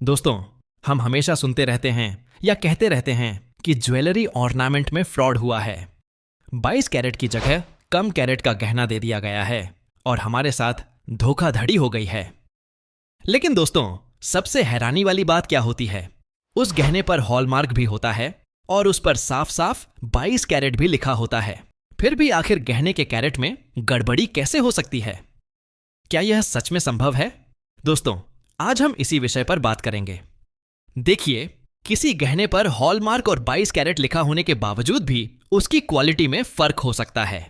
दोस्तों, हम हमेशा सुनते रहते हैं या कहते रहते हैं कि ज्वेलरी ऑर्नामेंट में फ्रॉड हुआ है। 22 कैरेट की जगह कम कैरेट का गहना दे दिया गया है और हमारे साथ धोखाधड़ी हो गई है। लेकिन दोस्तों, सबसे हैरानी वाली बात क्या होती है? उस गहने पर हॉलमार्क भी होता है और उस पर साफ साफ 22 कैरेट भी लिखा होता है। फिर भी आखिर गहने के कैरेट में गड़बड़ी कैसे हो सकती है? क्या यह सच में संभव है? दोस्तों, आज हम इसी विषय पर बात करेंगे। देखिए, किसी गहने पर हॉलमार्क और 22 कैरेट लिखा होने के बावजूद भी उसकी क्वालिटी में फर्क हो सकता है।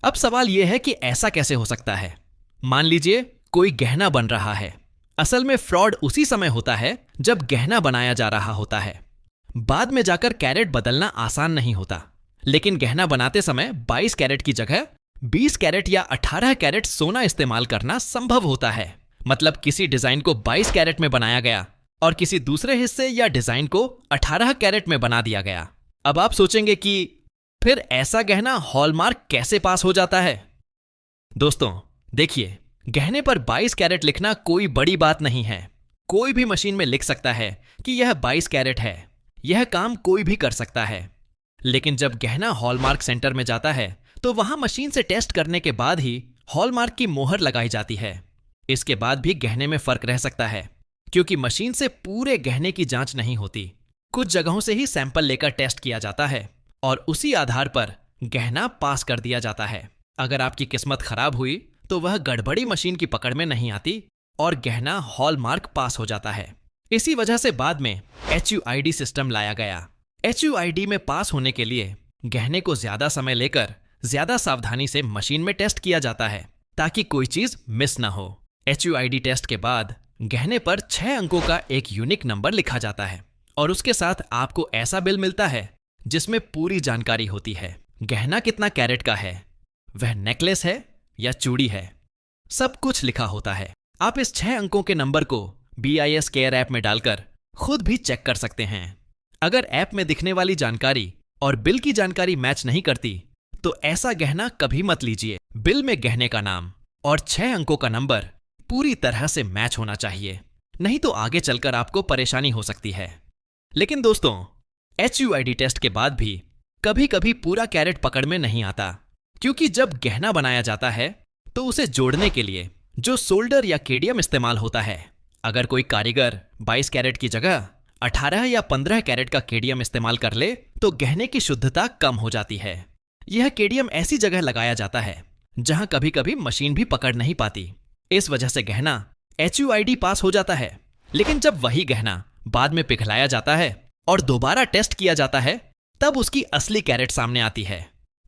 अब सवाल यह है कि ऐसा कैसे हो सकता है? मान लीजिए कोई गहना बन रहा है। असल में फ्रॉड उसी समय होता है जब गहना बनाया जा रहा होता है। बाद में जाकर कैरेट बदलना आसान नहीं होता, लेकिन गहना बनाते समय 22 कैरेट की जगह 20 कैरेट या 18 कैरेट सोना इस्तेमाल करना संभव होता है। मतलब किसी डिजाइन को 22 कैरेट में बनाया गया और किसी दूसरे हिस्से या डिजाइन को 18 कैरेट में बना दिया गया। अब आप सोचेंगे कि फिर ऐसा गहना हॉलमार्क कैसे पास हो जाता है? दोस्तों, देखिए, गहने पर 22 कैरेट लिखना कोई बड़ी बात नहीं है। कोई भी मशीन में लिख सकता है कि यह 22 कैरेट है। यह काम कोई भी कर सकता है। लेकिन जब गहना हॉलमार्क सेंटर में जाता है तो वहां मशीन से टेस्ट करने के बाद ही हॉलमार्क की मोहर लगाई जाती है। इसके बाद भी गहने में फर्क रह सकता है, क्योंकि मशीन से पूरे गहने की जांच नहीं होती। कुछ जगहों से ही सैंपल लेकर टेस्ट किया जाता है और उसी आधार पर गहना पास कर दिया जाता है। अगर आपकी किस्मत खराब हुई तो वह गड़बड़ी मशीन की पकड़ में नहीं आती और गहना हॉलमार्क पास हो जाता है। इसी वजह से बाद में HUID सिस्टम लाया गया। HUID में पास होने के लिए गहने को ज्यादा समय लेकर ज्यादा सावधानी से मशीन में टेस्ट किया जाता है ताकि कोई चीज मिस ना हो। HUID टेस्ट के बाद गहने पर 6 अंकों का एक यूनिक नंबर लिखा जाता है और उसके साथ आपको ऐसा बिल मिलता है जिसमें पूरी जानकारी होती है। गहना कितना कैरेट का है, वह नेकलेस है या चूड़ी है, सब कुछ लिखा होता है। आप इस 6 अंकों के नंबर को BIS केयर ऐप में डालकर खुद भी चेक कर सकते हैं। अगर ऐप में दिखने वाली जानकारी और बिल की जानकारी मैच नहीं करती तो ऐसा गहना कभी मत लीजिए। बिल में गहने का नाम और 6 अंकों का नंबर पूरी तरह से मैच होना चाहिए, नहीं तो आगे चलकर आपको परेशानी हो सकती है। लेकिन दोस्तों, HUID टेस्ट के बाद भी कभी कभी पूरा कैरेट पकड़ में नहीं आता, क्योंकि जब गहना बनाया जाता है तो उसे जोड़ने के लिए जो सोल्डर या केडियम इस्तेमाल होता है, अगर कोई कारीगर 22 कैरेट की जगह 18 या 15 कैरेट का केडियम इस्तेमाल कर ले तो गहने की शुद्धता कम हो जाती है। यह केडियम ऐसी जगह लगाया जाता है जहां कभी कभी मशीन भी पकड़ नहीं पाती। इस वजह से गहना HUID पास हो जाता है, लेकिन जब वही गहना बाद में पिघलाया जाता है और दोबारा टेस्ट किया जाता है तब उसकी असली कैरेट सामने आती है।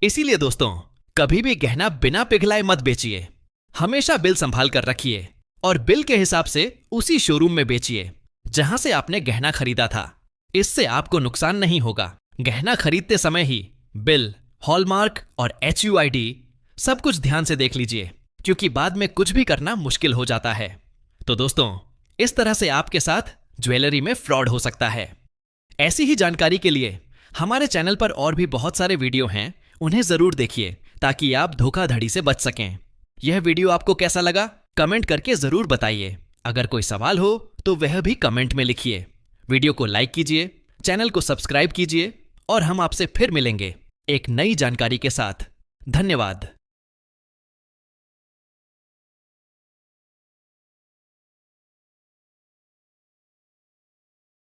इसीलिए दोस्तों, कभी भी गहना बिना पिघलाए मत बेचिए। हमेशा बिल संभाल कर रखिए और बिल के हिसाब से उसी शोरूम में बेचिए जहां से आपने गहना खरीदा था। इससे आपको नुकसान नहीं होगा। गहना खरीदते समय ही बिल, हॉलमार्क और HUID सब कुछ ध्यान से देख लीजिए, क्योंकि बाद में कुछ भी करना मुश्किल हो जाता है। तो दोस्तों, इस तरह से आपके साथ ज्वेलरी में फ्रॉड हो सकता है। ऐसी ही जानकारी के लिए हमारे चैनल पर और भी बहुत सारे वीडियो हैं, उन्हें जरूर देखिए ताकि आप धोखाधड़ी से बच सकें। यह वीडियो आपको कैसा लगा कमेंट करके जरूर बताइए। अगर कोई सवाल हो तो वह भी कमेंट में लिखिए। वीडियो को लाइक कीजिए, चैनल को सब्सक्राइब कीजिए और हम आपसे फिर मिलेंगे एक नई जानकारी के साथ। धन्यवाद।